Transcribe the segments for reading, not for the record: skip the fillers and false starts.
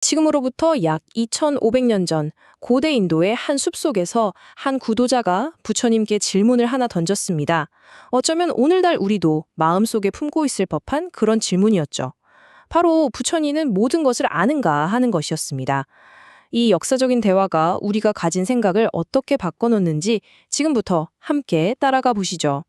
지금으로부터 약 2500년 전 고대 인도의 한 숲속에서 한 구도자가 부처님께 질문을 하나 던졌습니다. 어쩌면 오늘날 우리도 마음속에 품고 있을 법한 그런 질문이었죠. 바로 부처님은 모든 것을 아는가 하는 것이었습니다. 이 역사적인 대화가 우리가 가진 생각을 어떻게 바꿔놓는지 지금부터 함께 따라가 보시죠.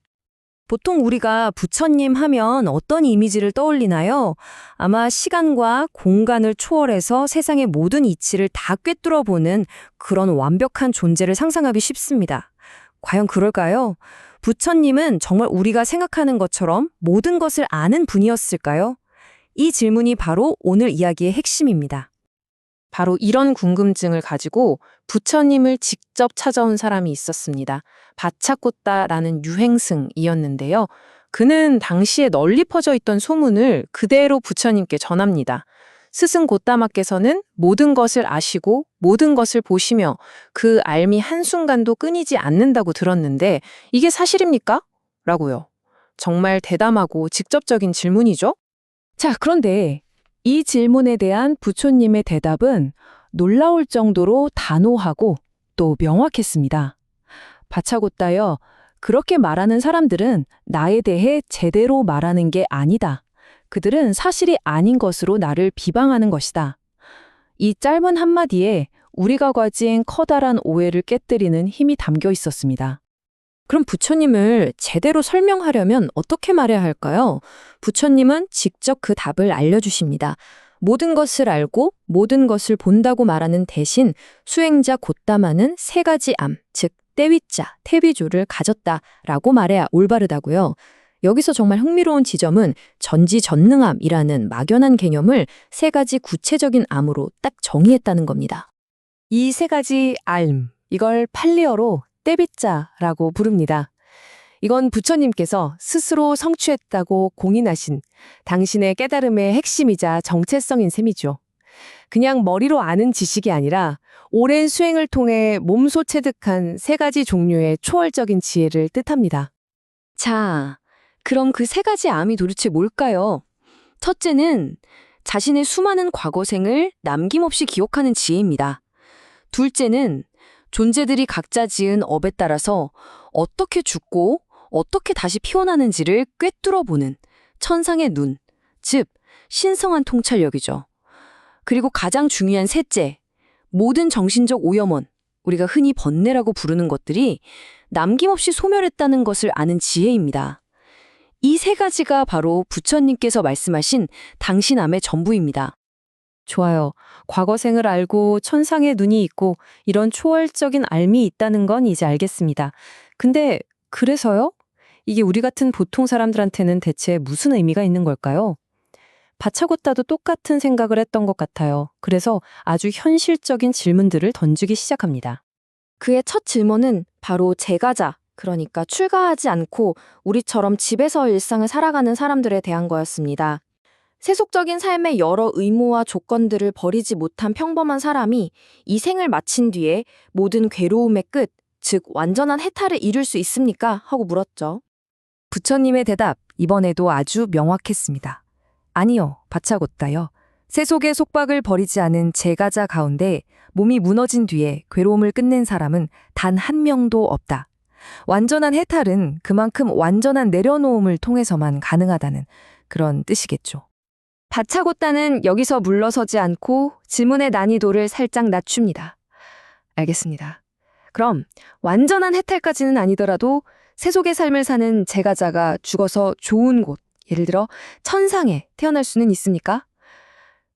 보통 우리가 부처님 하면 어떤 이미지를 떠올리나요? 아마 시간과 공간을 초월해서 세상의 모든 이치를 다 꿰뚫어 보는 그런 완벽한 존재를 상상하기 쉽습니다. 과연 그럴까요? 부처님은 정말 우리가 생각하는 것처럼 모든 것을 아는 분이었을까요? 이 질문이 바로 오늘 이야기의 핵심입니다. 바로 이런 궁금증을 가지고 부처님을 직접 찾아온 사람이 있었습니다. 바차코타라는 유행승이었는데요. 그는 당시에 널리 퍼져 있던 소문을 그대로 부처님께 전합니다. 스승 고타마께서는 모든 것을 아시고 모든 것을 보시며 그 알미 한순간도 끊이지 않는다고 들었는데 이게 사실입니까? 라고요. 정말 대담하고 직접적인 질문이죠? 자, 그런데 이 질문에 대한 부처님의 대답은 놀라울 정도로 단호하고 또 명확했습니다. 바차고타여, 그렇게 말하는 사람들은 나에 대해 제대로 말하는 게 아니다. 그들은 사실이 아닌 것으로 나를 비방하는 것이다. 이 짧은 한마디에 우리가 가진 커다란 오해를 깨뜨리는 힘이 담겨 있었습니다. 그럼 부처님을 제대로 설명하려면 어떻게 말해야 할까요? 부처님은 직접 그 답을 알려주십니다. 모든 것을 알고 모든 것을 본다고 말하는 대신 수행자 고타마는 세 가지 암, 즉 때위자, 태비조를 가졌다라고 말해야 올바르다고요. 여기서 정말 흥미로운 지점은 전지전능암이라는 막연한 개념을 세 가지 구체적인 암으로 딱 정의했다는 겁니다. 이 세 가지 알, 이걸 팔리어로 때비자라고 부릅니다. 이건 부처님께서 스스로 성취했다고 공인하신 당신의 깨달음의 핵심이자 정체성인 셈이죠. 그냥 머리로 아는 지식이 아니라 오랜 수행을 통해 몸소 체득한 세 가지 종류의 초월적인 지혜를 뜻합니다. 자, 그럼 그 세 가지 암이 도대체 뭘까요? 첫째는 자신의 수많은 과거생을 남김없이 기억하는 지혜입니다. 둘째는 존재들이 각자 지은 업에 따라서 어떻게 죽고 어떻게 다시 피어나는지를 꿰뚫어보는 천상의 눈, 즉 신성한 통찰력이죠. 그리고 가장 중요한 셋째, 모든 정신적 오염원, 우리가 흔히 번뇌라고 부르는 것들이 남김없이 소멸했다는 것을 아는 지혜입니다. 이 세 가지가 바로 부처님께서 말씀하신 당신암의 전부입니다. 좋아요. 과거생을 알고 천상의 눈이 있고 이런 초월적인 알미 있다는 건 이제 알겠습니다. 근데 그래서요? 이게 우리 같은 보통 사람들한테는 대체 무슨 의미가 있는 걸까요? 바차고타도 똑같은 생각을 했던 것 같아요. 그래서 아주 현실적인 질문들을 던지기 시작합니다. 그의 첫 질문은 바로 제가자, 그러니까 출가하지 않고 우리처럼 집에서 일상을 살아가는 사람들에 대한 거였습니다. 세속적인 삶의 여러 의무와 조건들을 버리지 못한 평범한 사람이 이 생을 마친 뒤에 모든 괴로움의 끝, 즉 완전한 해탈을 이룰 수 있습니까? 하고 물었죠. 부처님의 대답, 이번에도 아주 명확했습니다. 아니요, 바차고타여. 세속의 속박을 버리지 않은 제가자 가운데 몸이 무너진 뒤에 괴로움을 끝낸 사람은 단 한 명도 없다. 완전한 해탈은 그만큼 완전한 내려놓음을 통해서만 가능하다는 그런 뜻이겠죠. 바차고타는 여기서 물러서지 않고 질문의 난이도를 살짝 낮춥니다. 알겠습니다. 그럼 완전한 해탈까지는 아니더라도 세속의 삶을 사는 제가자가 죽어서 좋은 곳, 예를 들어 천상에 태어날 수는 있습니까?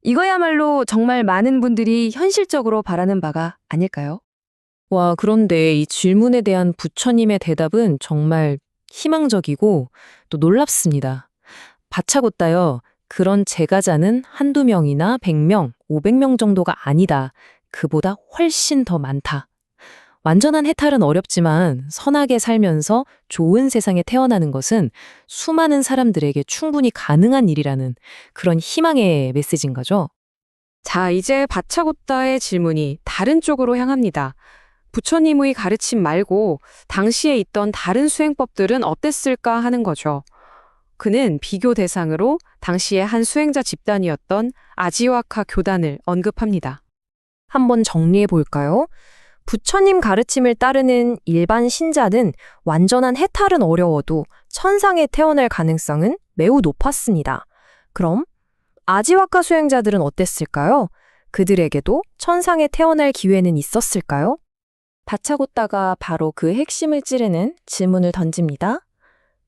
이거야말로 정말 많은 분들이 현실적으로 바라는 바가 아닐까요? 와, 그런데 이 질문에 대한 부처님의 대답은 정말 희망적이고 또 놀랍습니다. 바차고타여, 그런 제가자는 한두 명이나 100명, 500명 정도가 아니다. 그보다 훨씬 더 많다. 완전한 해탈은 어렵지만 선하게 살면서 좋은 세상에 태어나는 것은 수많은 사람들에게 충분히 가능한 일이라는 그런 희망의 메시지인 거죠. 자, 이제 바차고타의 질문이 다른 쪽으로 향합니다. 부처님의 가르침 말고 당시에 있던 다른 수행법들은 어땠을까 하는 거죠. 그는 비교 대상으로 당시의 한 수행자 집단이었던 아지와카 교단을 언급합니다. 한번 정리해 볼까요? 부처님 가르침을 따르는 일반 신자는 완전한 해탈은 어려워도 천상에 태어날 가능성은 매우 높았습니다. 그럼 아지와카 수행자들은 어땠을까요? 그들에게도 천상에 태어날 기회는 있었을까요? 바차고따가 바로 그 핵심을 찌르는 질문을 던집니다.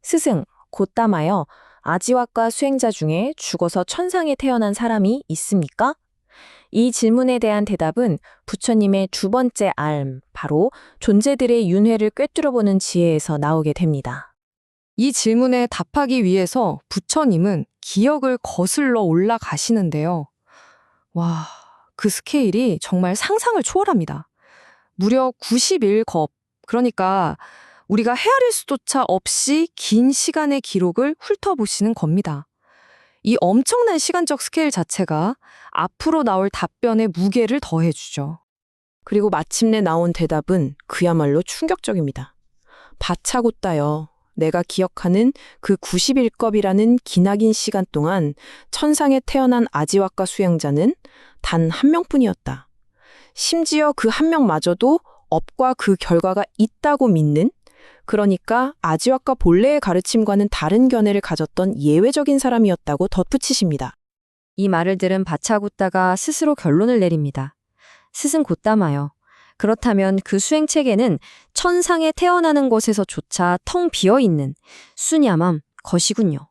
스승, 곧담하여 아지와카 수행자 중에 죽어서 천상에 태어난 사람이 있습니까? 이 질문에 대한 대답은 부처님의 두 번째 알, 바로 존재들의 윤회를 꿰뚫어보는 지혜에서 나오게 됩니다. 이 질문에 답하기 위해서 부처님은 기억을 거슬러 올라가시는데요. 와, 그 스케일이 정말 상상을 초월합니다. 무려 91겁, 그러니까 우리가 헤아릴 수조차 없이 긴 시간의 기록을 훑어보시는 겁니다. 이 엄청난 시간적 스케일 자체가 앞으로 나올 답변에 무게를 더해주죠. 그리고 마침내 나온 대답은 그야말로 충격적입니다. 바차고따여, 내가 기억하는 그 91겁이라는 기나긴 시간 동안 천상에 태어난 아지와카 수행자는 단 한 명뿐이었다. 심지어 그 한 명마저도 업과 그 결과가 있다고 믿는, 그러니까 아지와카 본래의 가르침과는 다른 견해를 가졌던 예외적인 사람이었다고 덧붙이십니다. 이 말을 들은 바차고따가 스스로 결론을 내립니다. 스승 곧담하여. 그렇다면 그 수행체계는 천상에 태어나는 것에서조차 텅 비어있는 수냐맘 것이군요.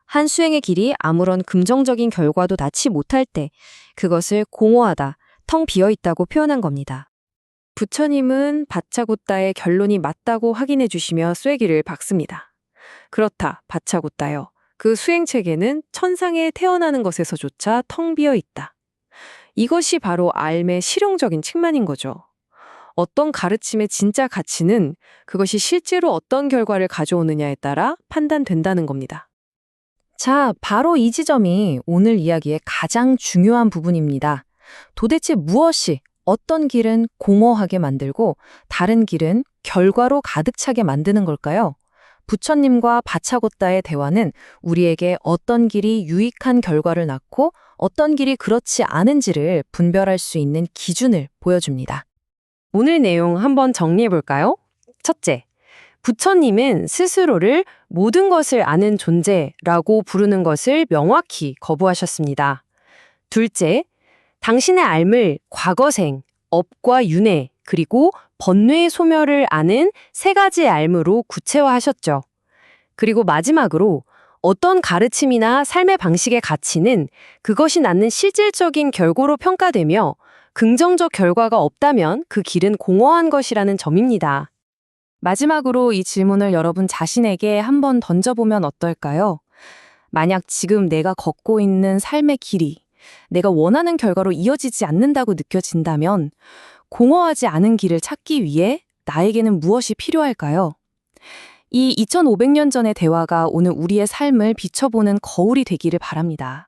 한 수행의 길이 아무런 긍정적인 결과도 낳지 못할 때 그것을 공허하다, 텅 비어있다고 표현한 겁니다. 부처님은 바차고따의 결론이 맞다고 확인해 주시며 쐐기를 박습니다. 그렇다, 바차고따여. 그 수행체계는 천상에 태어나는 것에서조차 텅 비어 있다. 이것이 바로 알의 실용적인 측면인 거죠. 어떤 가르침의 진짜 가치는 그것이 실제로 어떤 결과를 가져오느냐에 따라 판단된다는 겁니다. 자, 바로 이 지점이 오늘 이야기의 가장 중요한 부분입니다. 도대체 무엇이 어떤 길은 공허하게 만들고 다른 길은 결과로 가득 차게 만드는 걸까요? 부처님과 바차고따의 대화는 우리에게 어떤 길이 유익한 결과를 낳고 어떤 길이 그렇지 않은지를 분별할 수 있는 기준을 보여줍니다. 오늘 내용 한번 정리해 볼까요? 첫째, 부처님은 스스로를 모든 것을 아는 존재라고 부르는 것을 명확히 거부하셨습니다. 둘째, 당신의 알을 과거생, 업과 윤회, 그리고 번뇌의 소멸을 아는 세 가지 알무로 구체화하셨죠. 그리고 마지막으로 어떤 가르침이나 삶의 방식의 가치는 그것이 낳는 실질적인 결과로 평가되며 긍정적 결과가 없다면 그 길은 공허한 것이라는 점입니다. 마지막으로 이 질문을 여러분 자신에게 한번 던져보면 어떨까요? 만약 지금 내가 걷고 있는 삶의 길이 내가 원하는 결과로 이어지지 않는다고 느껴진다면 공허하지 않은 길을 찾기 위해 나에게는 무엇이 필요할까요? 이 2500년 전의 대화가 오늘 우리의 삶을 비춰보는 거울이 되기를 바랍니다.